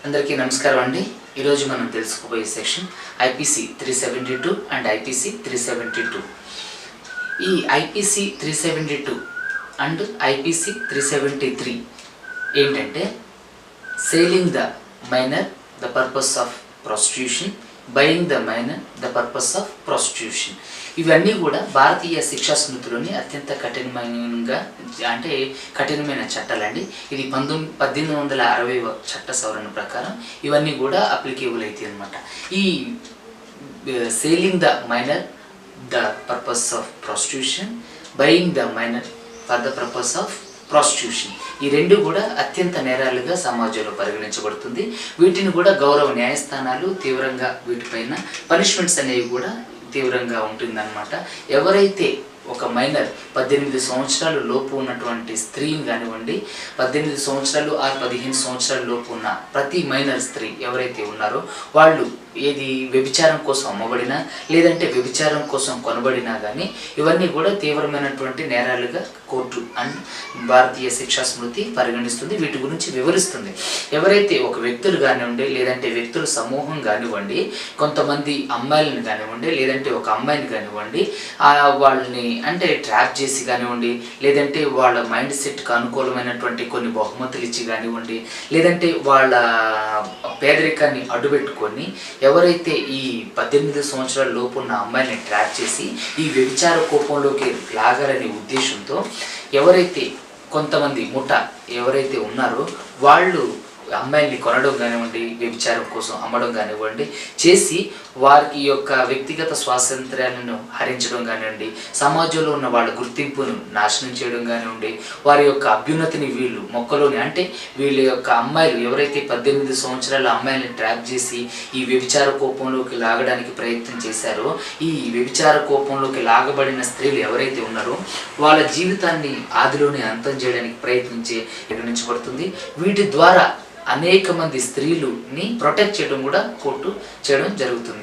అందరికీ నమస్కారం అండి. ఈరోజు మనం తెలుసుకోబోయే సెక్షన్ ఐపీసీ 372 అండ్ ఐపీసీ 372. ఈ ఐపీసీ 372 అండ్ ఐపీసీ 373 ఏంటంటే selling the minor the purpose of prostitution, buying the minor the purpose of prostitution. ఇవన్నీ కూడా భారతీయ శిక్షా స్మృతిలోని అత్యంత కఠినమైన చట్టాలండి. ఇది 1860 చట్ట సవరణ ప్రకారం ఇవన్నీ కూడా అప్లికేబుల్ అవుతాయి అన్నమాట. ఈ selling the minor the purpose of prostitution, buying the minor for the purpose of prostitution, ఈ రెండు కూడా అత్యంత నేరాలుగా సమాజంలో పరిగణించబడుతుంది. వీటిని కూడా గౌరవ న్యాయస్థానాలు తీవ్రంగా వీటిపైన పనిష్మెంట్స్ అనేవి కూడా తీవ్రంగా ఉంటుందన్నమాట. ఎవరైతే ఒక మైనర్ 18 సంవత్సరాల లోపు ఉన్నటువంటి స్త్రీని కానివ్వండి, 18 సంవత్సరాలు ఆ 15 సంవత్సరాల లోపు ఉన్న ప్రతి మైనర్ స్త్రీ ఎవరైతే ఉన్నారో వాళ్ళు ఏది వ్యభిచారం కోసం అమ్మబడినా లేదంటే వ్యభిచారం కోసం కొనబడినా కానీ ఇవన్నీ కూడా తీవ్రమైనటువంటి నేరాలుగా కోర్టు అండ్ భారతీయ శిక్షా స్మృతి పరిగణిస్తుంది. వీటి గురించి వివరిస్తుంది. ఎవరైతే ఒక వ్యక్తులు కానివ్వండి లేదంటే వ్యక్తుల సమూహం కానివ్వండి, కొంతమంది అమ్మాయిలను కానివ్వండి లేదంటే ఒక అమ్మాయిని కానివ్వండి, వాళ్ళని అంటే ట్రాప్ చేసి కానివ్వండి లేదంటే వాళ్ళ మైండ్ సెట్కి అనుకూలమైనటువంటి కొన్ని బహుమతులు ఇచ్చి కానివ్వండి లేదంటే వాళ్ళ పేదరికాన్ని అడ్డుపెట్టుకొని ఎవరైతే ఈ 18 సంవత్సరాల లోపు ఉన్న అమ్మాయిని ట్రాప్ చేసి ఈ వ్యభిచార కోపంలోకి లాగాలనే ఉద్దేశంతో ఎవరైతే కొంతమంది ముఠ ఎవరైతే ఉన్నారో వాళ్ళు అమ్మాయిల్ని కొనడం కానివ్వండి, వ్యభిచారం కోసం అమ్మడం కానివ్వండి చేసి వారికి యొక్క వ్యక్తిగత స్వాతంత్ర్యాలను హరించడం కానివ్వండి, సమాజంలో ఉన్న వాళ్ళ గుర్తింపును నాశనం చేయడం కానివ్వండి, వారి యొక్క అభ్యున్నతిని వీళ్ళు మొక్కలోని అంటే వీళ్ళ యొక్క అమ్మాయిలు ఎవరైతే 18 సంవత్సరాల అమ్మాయిల్ని ట్రాప్ చేసి ఈ వ్యభిచార కోపంలోకి లాగడానికి ప్రయత్నం చేశారో, ఈ వ్యభిచార కోపంలోకి లాగబడిన స్త్రీలు ఎవరైతే ఉన్నారో వాళ్ళ జీవితాన్ని ఆదిలోనే అంతం చేయడానికి ప్రయత్నించబడుతుంది. వీటి ద్వారా అనేక మంది స్త్రీలని ప్రొటెక్ట్ చేయడం కూడా కోర్టు చేయడం జరుగుతుంది.